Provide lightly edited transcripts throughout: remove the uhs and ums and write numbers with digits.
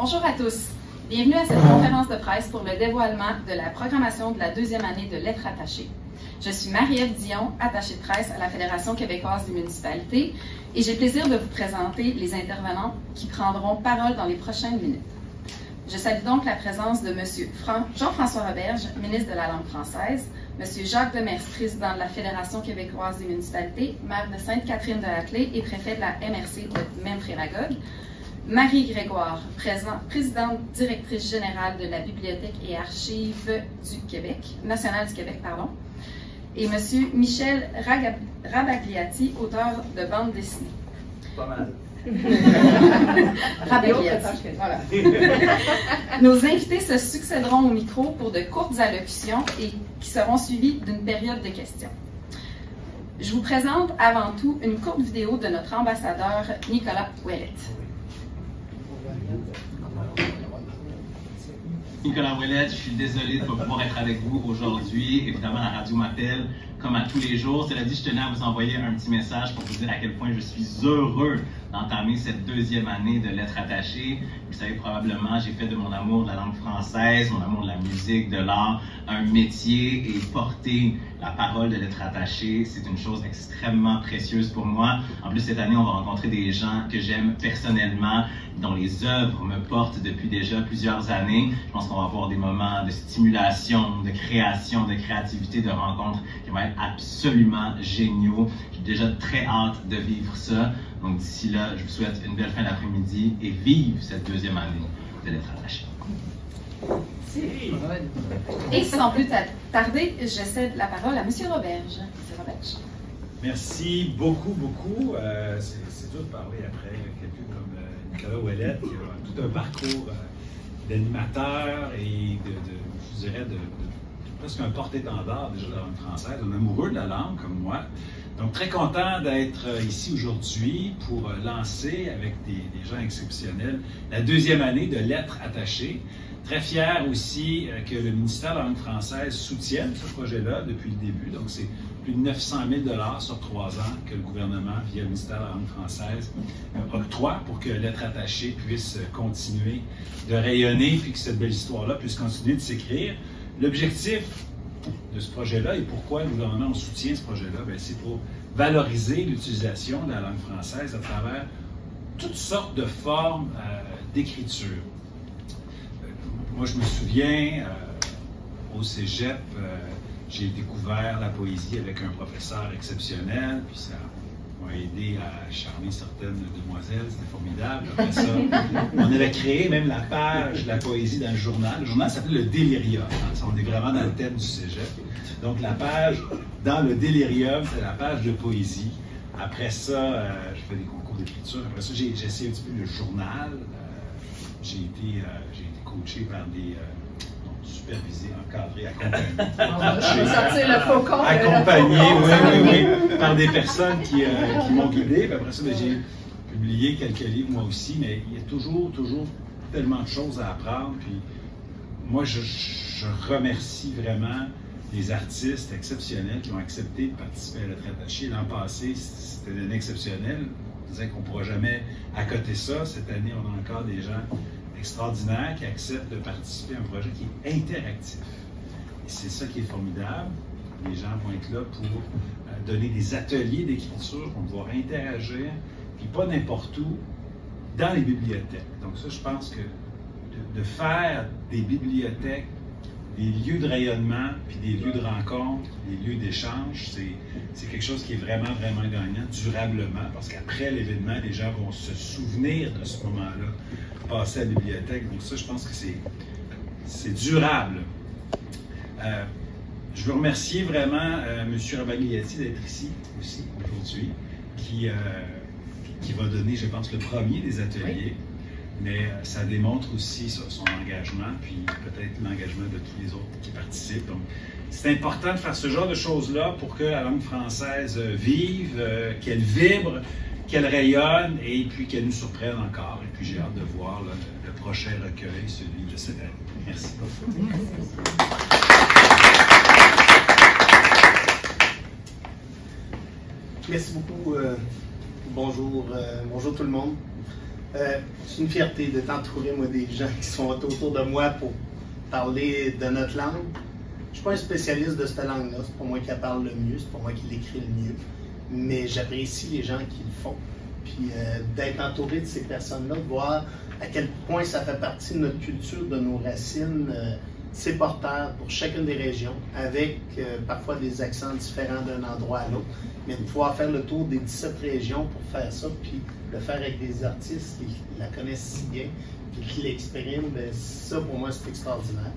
Bonjour à tous. Bienvenue à cette conférence de presse pour le dévoilement de la programmation de la deuxième année de Lettres attachées. Je suis Marie-Ève Dion, attachée de presse à la Fédération québécoise des municipalités, et j'ai le plaisir de vous présenter les intervenants qui prendront parole dans les prochaines minutes. Je salue donc la présence de M. Jean-François Roberge, ministre de la langue française, M. Jacques Demers, président de la Fédération québécoise des municipalités, maire de Sainte-Catherine-de-la-Clé et préfet de la MRC de Memphremagog, Marie Grégoire, présidente directrice générale de la Bibliothèque et Archives du Québec, nationale du Québec, et M. Michel Rabagliati, auteur de bande dessinée. Pas mal. Rabagliati, voilà. Nos invités se succéderont au micro pour de courtes allocutions et qui seront suivies d'une période de questions. Je vous présente avant tout une courte vidéo de notre ambassadeur Nicolas Ouellet. Nicolas Ouellet, je suis désolé de ne pas pouvoir être avec vous aujourd'hui. Évidemment, la radio m'appelle comme à tous les jours. Cela dit, je tenais à vous envoyer un petit message pour vous dire à quel point je suis heureux d'entamer cette deuxième année de Lettres attachées. Vous savez probablement, j'ai fait de mon amour de la langue française, mon amour de la musique, de l'art, un métier, et porter la parole de Lettres attachées, c'est une chose extrêmement précieuse pour moi. En plus, cette année, on va rencontrer des gens que j'aime personnellement, dont les œuvres me portent depuis déjà plusieurs années. Je pense qu'on va avoir des moments de stimulation, de création, de créativité, de rencontres qui vont être absolument géniaux. J'ai déjà très hâte de vivre ça. Donc d'ici là, je vous souhaite une belle fin d'après-midi et vive cette deuxième année de Lettres attachées. Et sans plus tarder, je cède la parole à M. Roberge. M. Roberge. Merci beaucoup. C'est dur de parler après quelqu'un comme Nicolas Ouellet, qui a tout un parcours d'animateur et je dirais, presque un porte-étendard déjà de la langue française, un amoureux de la langue comme moi. Donc, très content d'être ici aujourd'hui pour lancer avec des gens exceptionnels la deuxième année de Lettres attachées. Très fier aussi que le ministère de la langue française soutienne ce projet-là depuis le début. Donc, c'est plus de 900 000 $ sur 3 ans que le gouvernement, via le ministère de la langue française, octroie pour que Lettres attachées puisse continuer de rayonner puis que cette belle histoire-là puisse continuer de s'écrire. L'objectif de ce projet-là et pourquoi le gouvernement soutient ce projet-là, c'est pour valoriser l'utilisation de la langue française à travers toutes sortes de formes d'écriture. Moi, je me souviens, au cégep, j'ai découvert la poésie avec un professeur exceptionnel, puis ça m'a aidé à charmer certaines demoiselles, c'était formidable. Après ça, on avait créé même la page de la poésie dans le journal. Le journal s'appelait le Délirium. On est vraiment dans le thème du cégep. Donc la page dans le Délirium, c'est la page de poésie. Après ça, je fais des concours d'écriture. Après ça, j'ai essayé un petit peu le journal. J'ai été coaché par des supervisé, encadré, accompagné, oui, par des personnes qui m'ont guidé. Puis après ça, j'ai publié quelques livres moi aussi, mais il y a toujours tellement de choses à apprendre. Puis moi, je remercie vraiment les artistes exceptionnels qui ont accepté de participer à Lettres attachées. L'an passé, c'était une année exceptionnelle. On disait qu'on ne pourra jamais accoter ça. Cette année, on a encore des gens extraordinaires qui acceptent de participer à un projet qui est interactif. Et c'est ça qui est formidable. Les gens vont être là pour donner des ateliers d'écriture, vont pouvoir interagir, puis pas n'importe où, dans les bibliothèques. Donc ça, je pense que de faire des bibliothèques des lieux de rayonnement, puis des lieux de rencontre, des lieux d'échange, c'est quelque chose qui est vraiment gagnant, durablement, parce qu'après l'événement, les gens vont se souvenir de ce moment-là, passer à la bibliothèque. Donc ça, je pense que c'est durable. Je veux remercier vraiment M. Rabagliati d'être ici aussi aujourd'hui, qui va donner, je pense, le premier des ateliers. Oui. Mais ça démontre aussi son engagement, puis peut-être l'engagement de tous les autres qui participent. Donc, c'est important de faire ce genre de choses-là pour que la langue française vive, qu'elle vibre, qu'elle rayonne, et puis qu'elle nous surprenne encore. Et puis j'ai hâte de voir là, le prochain recueil, celui de cette année. Merci beaucoup. Merci beaucoup. Bonjour tout le monde. C'est une fierté d'être entouré, moi, des gens qui sont autour de moi pour parler de notre langue. Je ne suis pas un spécialiste de cette langue-là, c'est pas moi qui la parle le mieux, c'est pas moi qui l'écris le mieux, mais j'apprécie les gens qui le font. Puis d'être entouré de ces personnes-là, de voir à quel point ça fait partie de notre culture, de nos racines, c'est porteur pour chacune des régions, avec parfois des accents différents d'un endroit à l'autre, mais de pouvoir faire le tour des 17 régions pour faire ça, puis le faire avec des artistes qui la connaissent si bien, puis qui l'expriment, bien, ça pour moi c'est extraordinaire.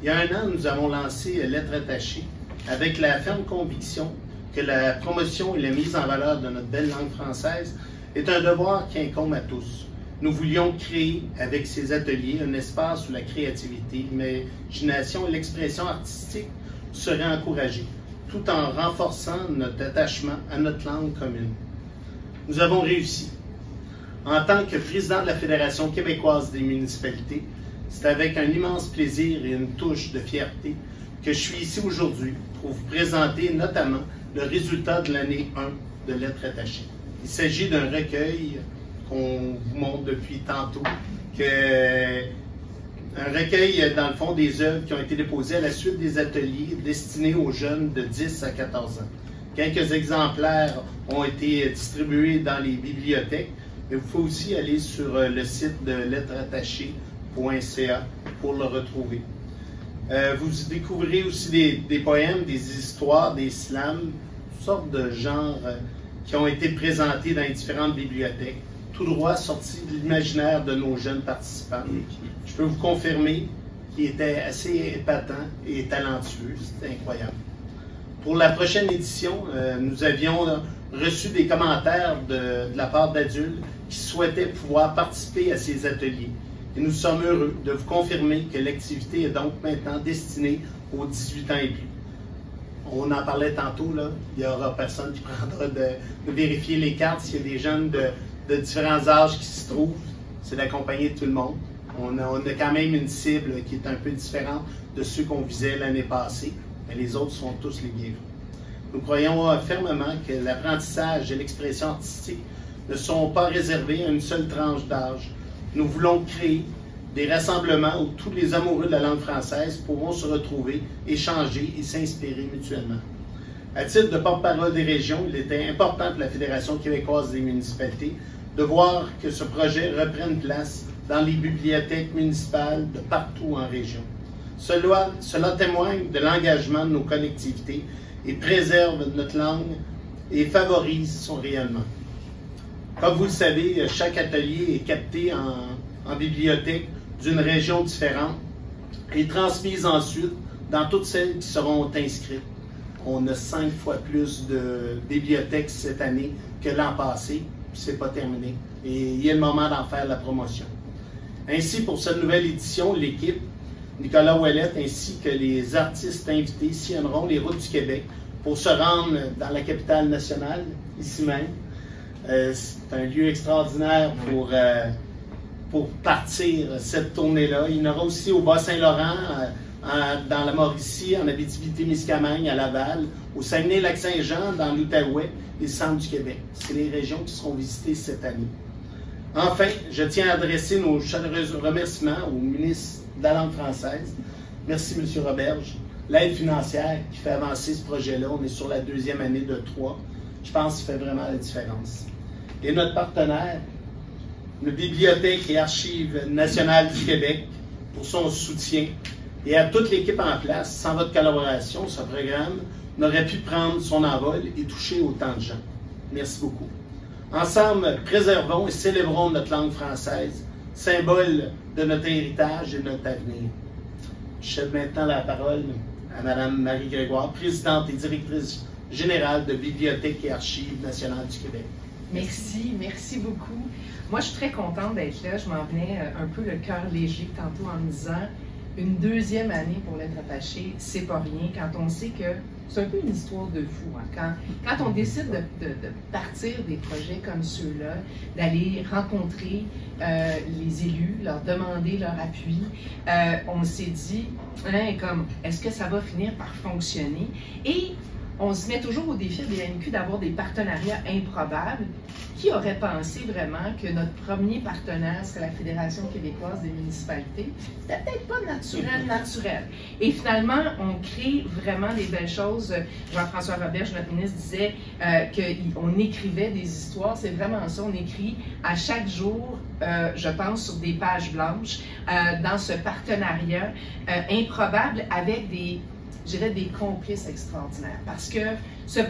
Il y a 1 an, nous avons lancé Lettres attachées avec la ferme conviction que la promotion et la mise en valeur de notre belle langue française est un devoir qui incombe à tous. Nous voulions créer avec ces ateliers un espace où la créativité, l'imagination et l'expression artistique seraient encouragées, tout en renforçant notre attachement à notre langue commune. Nous avons réussi. En tant que président de la Fédération québécoise des municipalités, c'est avec un immense plaisir et une touche de fierté que je suis ici aujourd'hui pour vous présenter notamment le résultat de l'année 1 de Lettres attachées. Il s'agit d'un recueil qu'on vous montre depuis tantôt, un recueil, dans le fond, des œuvres qui ont été déposées à la suite des ateliers destinés aux jeunes de 10 à 14 ans. Quelques exemplaires ont été distribués dans les bibliothèques, mais il faut aussi aller sur le site de lettresattachées.ca pour le retrouver. Vous découvrez aussi des poèmes, des histoires, des slams, toutes sortes de genres qui ont été présentés dans les différentes bibliothèques, tout droit sortis de l'imaginaire de nos jeunes participants. Je peux vous confirmer qu'ils étaient assez épatants et talentueux, c'était incroyable. Pour la prochaine édition, nous avions reçu des commentaires de la part d'adultes qui souhaitaient pouvoir participer à ces ateliers. Et nous sommes heureux de vous confirmer que l'activité est donc maintenant destinée aux 18 ans et plus. On en parlait tantôt, là, il n'y aura personne qui prendra de vérifier les cartes s'il y a des jeunes de différents âges qui s'y trouvent. C'est d'accompagner tout le monde. On a quand même une cible qui est un peu différente de ceux qu'on visait l'année passée, mais les autres sont tous les bienvenus. Nous croyons fermement que l'apprentissage et l'expression artistique ne sont pas réservés à une seule tranche d'âge. Nous voulons créer des rassemblements où tous les amoureux de la langue française pourront se retrouver, échanger et s'inspirer mutuellement. À titre de porte-parole des régions, il était important pour la Fédération québécoise des municipalités de voir que ce projet reprenne place dans les bibliothèques municipales de partout en région. Cela témoigne de l'engagement de nos collectivités et préserve notre langue et favorise son rayonnement. Comme vous le savez, chaque atelier est capté en bibliothèque d'une région différente et transmise ensuite dans toutes celles qui seront inscrites. On a 5 fois plus de bibliothèques cette année que l'an passé, puis c'est pas terminé. Et il y a le moment d'en faire la promotion. Ainsi, pour cette nouvelle édition, l'équipe, Nicolas Ouellette, ainsi que les artistes invités sillonneront les routes du Québec pour se rendre dans la capitale nationale, ici même. C'est un lieu extraordinaire pour partir cette tournée-là. Il y en aura aussi au Bas-Saint-Laurent, dans la Mauricie, en Abitibi-Témiscamingue, à Laval, au Saguenay-Lac-Saint-Jean, dans l'Outaouais et le centre du Québec. C'est les régions qui seront visitées cette année. Enfin, je tiens à adresser nos chaleureux remerciements au ministre de la langue française. Merci, M. Roberge. L'aide financière qui fait avancer ce projet-là, on est sur la 2e année de 3. Je pense qu'il fait vraiment la différence. Et notre partenaire, la Bibliothèque et Archives nationales du Québec, pour son soutien, et à toute l'équipe en place, sans votre collaboration, ce programme n'aurait pu prendre son envol et toucher autant de gens. Merci beaucoup. Ensemble, préservons et célébrons notre langue française, symbole de notre héritage et de notre avenir. Je cède maintenant la parole à Mme Marie Grégoire, présidente et directrice générale de Bibliothèque et Archives nationales du Québec. Merci beaucoup. Moi, je suis très contente d'être là. Je m'en venais un peu le cœur léger tantôt en me disant une 2e année pour Lettres attachées, c'est pas rien quand on sait que c'est un peu une histoire de fou. Hein? Quand on décide de partir des projets comme ceux-là, d'aller rencontrer les élus, leur demander leur appui, on s'est dit, hein, comme, est-ce que ça va finir par fonctionner? Et on se met toujours au défi de BANQ d'avoir des partenariats improbables. Qui aurait pensé vraiment que notre premier partenaire serait la Fédération québécoise des municipalités? C'était peut-être pas naturel. Et finalement, on crée vraiment des belles choses. Jean-François Roberge, notre ministre, disait qu'on écrivait des histoires. C'est vraiment ça. On écrit à chaque jour, je pense, sur des pages blanches, dans ce partenariat improbable avec des complices extraordinaires. Parce que ce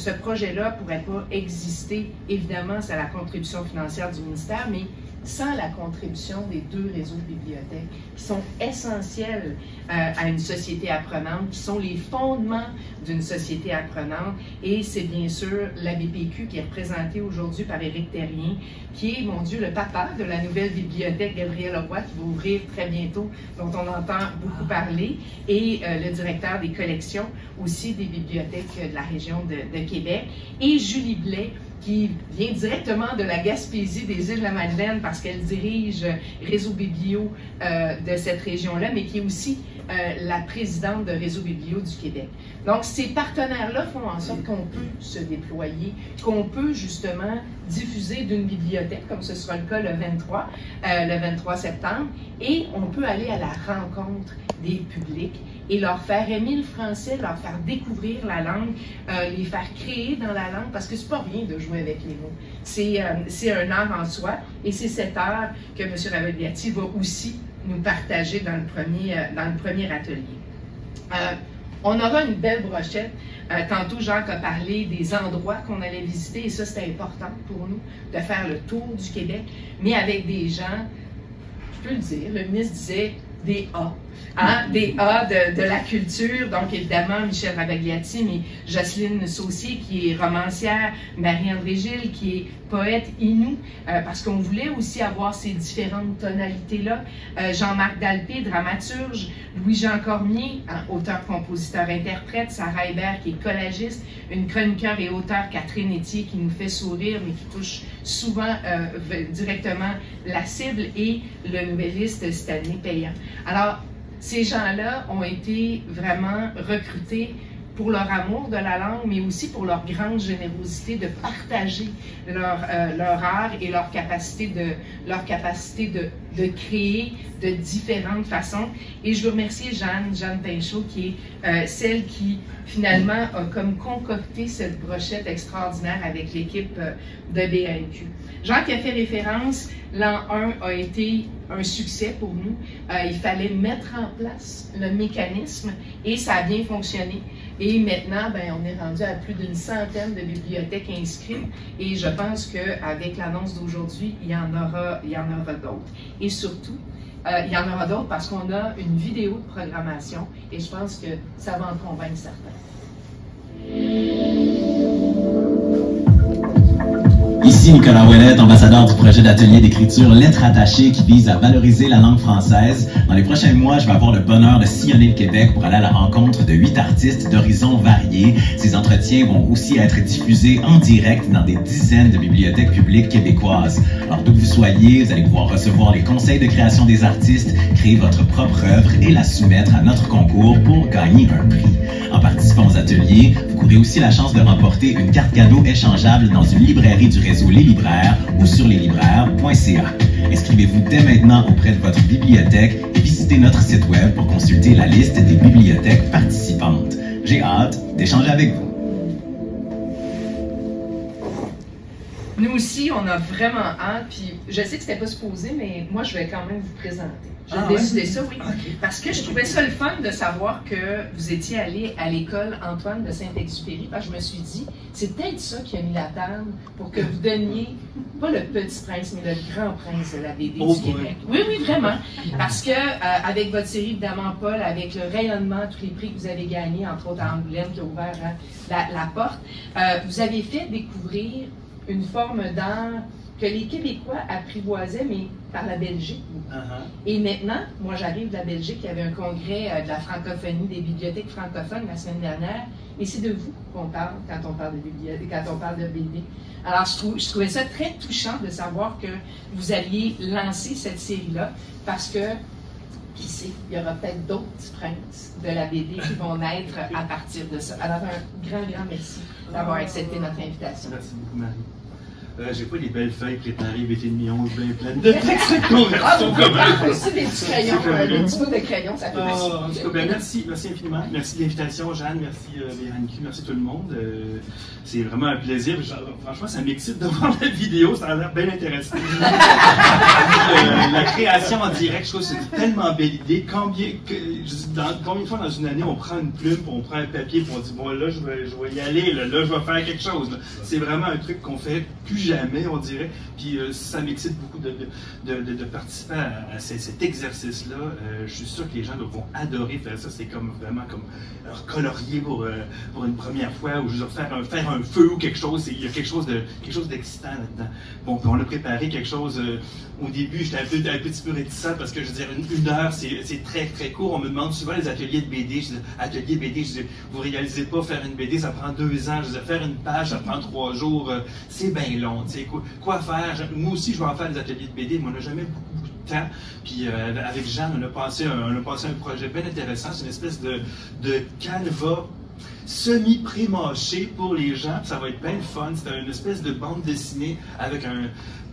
projet-là ne pourrait pas exister, évidemment, c'est la contribution financière du ministère, mais sans la contribution des 2 réseaux de bibliothèques qui sont essentiels à une société apprenante, qui sont les fondements d'une société apprenante. Et c'est bien sûr la BPQ qui est représentée aujourd'hui par Éric Terrien, qui est, mon Dieu, le papa de la nouvelle bibliothèque Gabriel Leroy, qui va ouvrir très bientôt, dont on entend beaucoup parler, et le directeur des collections aussi des bibliothèques de la région de Québec, et Julie Blais, qui vient directement de la Gaspésie des Îles-de-la-Madeleine parce qu'elle dirige Réseau Biblio de cette région-là, mais qui est aussi la présidente de Réseau Biblio du Québec. Donc, ces partenaires-là font en sorte qu'on peut se déployer, qu'on peut justement diffuser d'une bibliothèque, comme ce sera le cas le 23 septembre, et on peut aller à la rencontre des publics et leur faire aimer le français, leur faire découvrir la langue, les faire créer dans la langue, parce que c'est pas rien de jouer avec les mots. C'est un art en soi, et c'est cet art que M. Rabagliati va aussi nous partager dans le premier atelier. On aura une belle brochette. Tantôt, Jacques a parlé des endroits qu'on allait visiter, et ça, c'était important pour nous, de faire le tour du Québec, mais avec des gens, je peux le dire, le ministre disait des A. Hein, des A de la culture, donc évidemment Michel Rabagliati, mais Jocelyne Saucier qui est romancière, Marie-André Gilles qui est poète inou, parce qu'on voulait aussi avoir ces différentes tonalités-là. Jean-Marc Dalpé, dramaturge, Louis-Jean Cormier, hein, auteur, compositeur, interprète, Sarah Hébert qui est collagiste, une chroniqueur et auteure, Catherine Etier qui nous fait sourire mais qui touche souvent directement la cible, et le nouvelliste Stanley Payan. Alors, ces gens-là ont été vraiment recrutés pour leur amour de la langue, mais aussi pour leur grande générosité de partager leur art et leur capacité de créer de différentes façons. Et je veux remercier Jeanne Pinchot, qui est celle qui, finalement, a comme concocté cette brochette extraordinaire avec l'équipe de BANQ. Jean qui a fait référence, l'an 1 a été un succès pour nous. Il fallait mettre en place le mécanisme et ça a bien fonctionné. Et maintenant, ben, on est rendu à plus d'une centaine de bibliothèques inscrites et je pense qu'avec l'annonce d'aujourd'hui, il y en aura d'autres. Et surtout, il y en aura d'autres parce qu'on a une vidéo de programmation et je pense que ça va en convaincre certains. Ici Nicolas Ouellette, ambassadeur du projet d'atelier d'écriture Lettres attachées qui vise à valoriser la langue française. Dans les prochains mois, je vais avoir le bonheur de sillonner le Québec pour aller à la rencontre de 8 artistes d'horizons variés. Ces entretiens vont aussi être diffusés en direct dans des dizaines de bibliothèques publiques québécoises. Alors d'où que vous soyez, vous allez pouvoir recevoir les conseils de création des artistes, créer votre propre œuvre et la soumettre à notre concours pour gagner un prix. En participant aux ateliers, vous courez aussi la chance de remporter une carte cadeau échangeable dans une librairie du réseau Les Libraires ou sur leslibraires.ca. Inscrivez-vous dès maintenant auprès de votre bibliothèque et visitez notre site web pour consulter la liste des bibliothèques participantes. J'ai hâte d'échanger avec vous. Nous aussi, on a vraiment hâte, puis je sais que c'était pas supposé, mais moi, je vais quand même vous présenter. J'ai décidé ça, oui, parce que je trouvais ça le fun de savoir que vous étiez allé à l'école Antoine de Saint-Exupéry, parce que je me suis dit, c'est peut-être ça qui a mis la table pour que vous donniez, pas le petit prince, mais le grand prince de la BD du Québec. Oui, oui, vraiment, parce que avec votre série, évidemment, Paul, avec le rayonnement, tous les prix que vous avez gagnés, entre autres à Angoulême, qui a ouvert la porte, vous avez fait découvrir une forme d'art que les Québécois apprivoisaient, mais par la Belgique. Et maintenant, moi j'arrive de la Belgique, il y avait un congrès de la francophonie, des bibliothèques francophones la semaine dernière, et c'est de vous qu'on parle quand on parle de bibliothèque, quand on parle de BD. Alors je trouvais ça très touchant de savoir que vous alliez lancer cette série-là, parce que qui sait, il y aura peut-être d'autres petits princes de la BD qui vont naître à partir de ça. Alors, un grand, grand merci d'avoir accepté notre invitation. Merci beaucoup, Marie. J'ai pas les belles feuilles préparées, BT-11, bien pleines de textes de conversion comme aussi des petits crayons, des petits bouts de crayon, ça fait en tout cas, merci infiniment. Merci de l'invitation, Jeanne. Merci, Véronique. Merci tout le monde. C'est vraiment un plaisir. Franchement, ça m'excite de voir la vidéo. Ça a l'air bien intéressant. La création en direct, je trouve que c'est tellement belle idée. Combien de fois dans une année, on prend une plume, on prend un papier, puis on dit, bon, là, je vais y aller, là, je vais faire quelque chose. C'est vraiment un truc qu'on fait plus jamais, on dirait. Puis ça m'excite beaucoup de participer à cet exercice-là. Je suis sûr que les gens vont adorer faire ça. C'est comme vraiment comme colorier pour une première fois, ou juste faire un feu ou quelque chose. Il y a quelque chose d'excitant là-dedans. Bon, puis on a préparé quelque chose. Au début, j'étais un petit peu réticent parce que je veux dire, une heure, c'est très très court. On me demande souvent les ateliers de BD. Je dis, atelier BD, je dis, vous réalisez pas, faire une BD, ça prend 2 ans. Je dis, faire une page, ça prend 3 jours. C'est bien long. Tu sais, quoi faire? Moi aussi, je vais en faire des ateliers de BD, mais on n'a jamais beaucoup de temps. Puis avec Jeanne, on a passé un projet bien intéressant. C'est une espèce de canevas semi-pré-mâché pour les gens. Puis ça va être bien fun. C'est une espèce de bande dessinée avec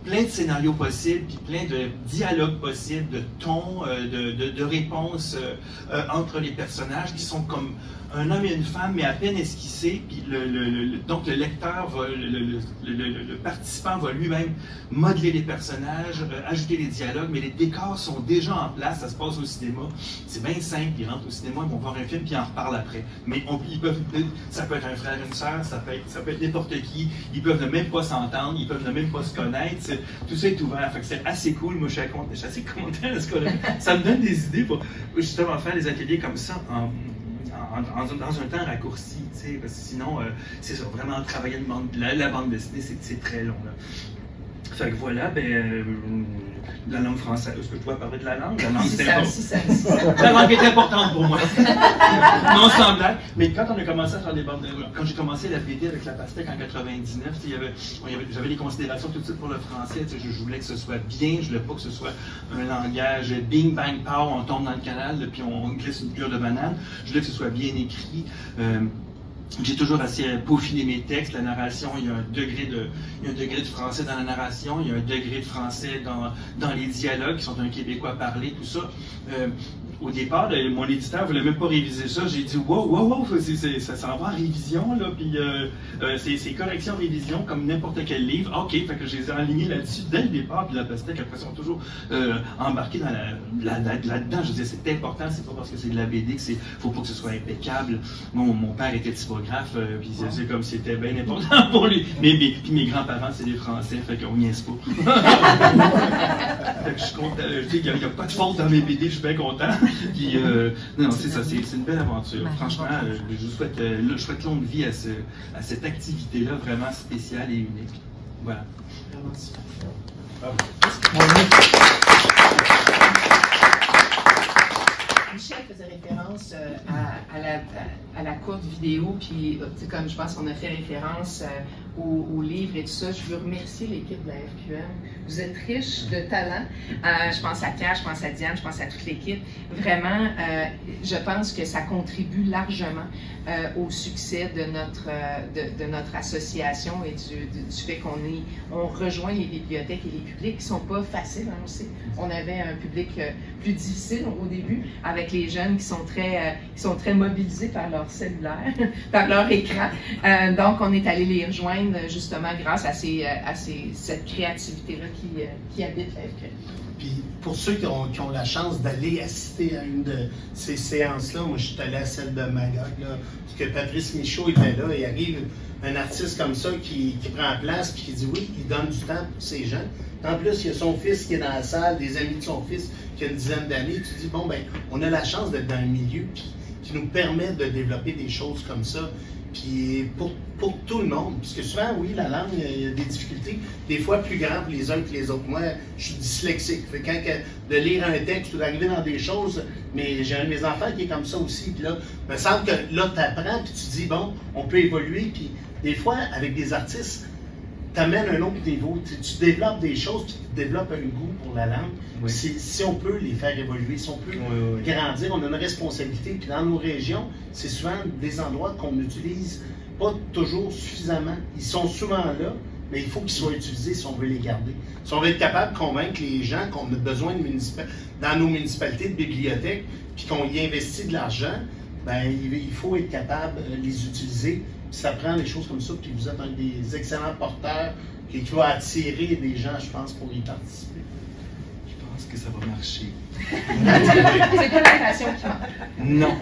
plein de scénarios possibles, puis plein de dialogues possibles, de tons, de réponses entre les personnages qui sont comme un homme et une femme, mais à peine esquissés. Puis donc le lecteur, le participant va lui-même modeler les personnages, ajouter les dialogues, mais les décors sont déjà en place. Ça se passe au cinéma. C'est bien simple. Ils rentrent au cinéma, ils vont voir un film, puis ils en reparlent après. Mais ça peut être un frère, une sœur, ça peut être n'importe qui. Ils peuvent ne même pas s'entendre, ils peuvent ne même pas se connaître. Tout ça est ouvert. Fait que c'est assez cool. Moi, je suis assez content de ce qu'on a. Ça me donne des idées pour justement faire des ateliers comme ça dans un temps raccourci, tu sais, parce que sinon, c'est ça, vraiment travailler la bande dessinée, c'est très long, là. Fait que voilà, la langue française, est-ce que je dois parler de la langue? La langue, la langue est importante pour moi. Non, sans blague. Mais quand on a commencé à faire des bandes, quand j'ai commencé la BD avec la pastèque en 99, j'avais des considérations tout de suite pour le français. Je voulais que ce soit bien, je voulais pas que ce soit un langage bing, bang, pow, on tombe dans le canal, puis on glisse une pure de banane. Je voulais que ce soit bien écrit. J'ai toujours assez peaufiné mes textes. La narration, il y a un degré de français dans la narration, il y a un degré de français dans les dialogues qui sont un québécois parlé, tout ça. Au départ, mon éditeur voulait même pas réviser ça. J'ai dit wow, ça s'en va en révision, là, puis c'est correction-révision comme n'importe quel livre. OK, fait que je les ai alignés là-dessus dès le départ, puis la pastèque, après, sont toujours embarqués là-dedans. Je disais, c'est important, c'est pas parce que c'est de la BD que faut pas que ce soit impeccable. Mon père était typographe, puis c'est comme c'était bien important pour lui. Puis mes grands-parents, c'est des Français, fait qu'on niaise pas. Fait que je suis content, il n'y a pas de faute dans mes BD, je suis bien content. Puis, non, c'est ça, c'est une belle aventure. Franchement, je souhaite longue vie à cette activité-là vraiment spéciale et unique. Voilà. Michel faisait référence à la courte vidéo, puis comme je pense qu'on a fait référence au livre et tout ça, je veux remercier l'équipe de la FQM. Vous êtes riche de talent. Je pense à Pierre, je pense à Diane, je pense à toute l'équipe. Vraiment, je pense que ça contribue largement au succès de notre association et du fait qu'on rejoint les bibliothèques et les publics qui ne sont pas faciles, hein, aussi. On avait un public plus difficile au début, avec les jeunes qui sont très mobilisés par leur cellulaire, par leur écran. Donc, on est allé les rejoindre justement grâce à cette créativité-là qui habite la FQM. Puis pour ceux qui ont la chance d'aller assister à une de ces séances-là, moi je suis allé à celle de Magog, là, parce que Patrice Michaud était là, et arrive un artiste comme ça qui prend place, puis qui dit oui, il donne du temps pour ces gens. En plus, il y a son fils qui est dans la salle, des amis de son fils qui a une dizaine d'années. Tu dis, bon, ben, on a la chance d'être dans un milieu qui nous permet de développer des choses comme ça. Puis pour tout le monde, parce que souvent, oui, la langue, il y a des difficultés, des fois plus grandes les uns que les autres. Moi, je suis dyslexique. Fait quand de lire un texte ou d'arriver dans des choses, mais j'ai un de mes enfants qui est comme ça aussi. Puis là, il me semble que là, tu apprends, puis tu dis, bon, on peut évoluer. Puis des fois, avec des artistes, t'amènes un autre niveau. Tu développes des choses, puis tu développes un goût pour la langue. Oui. Si on peut les faire évoluer, si on peut grandir, on a une responsabilité. Puis dans nos régions, c'est souvent des endroits qu'on n'utilise pas toujours suffisamment. Ils sont souvent là, mais il faut qu'ils soient utilisés si on veut les garder. Si on veut être capable de convaincre les gens qu'on a besoin dans nos municipalités de bibliothèques, puis qu'on y investit de l'argent, ben, il faut être capable de les utiliser. Puis ça prend des choses comme ça, puis vous êtes un des excellents porteurs qui va attirer des gens, je pense, pour y participer. Je pense que ça va marcher. C'est pas la passion qui manque. Non.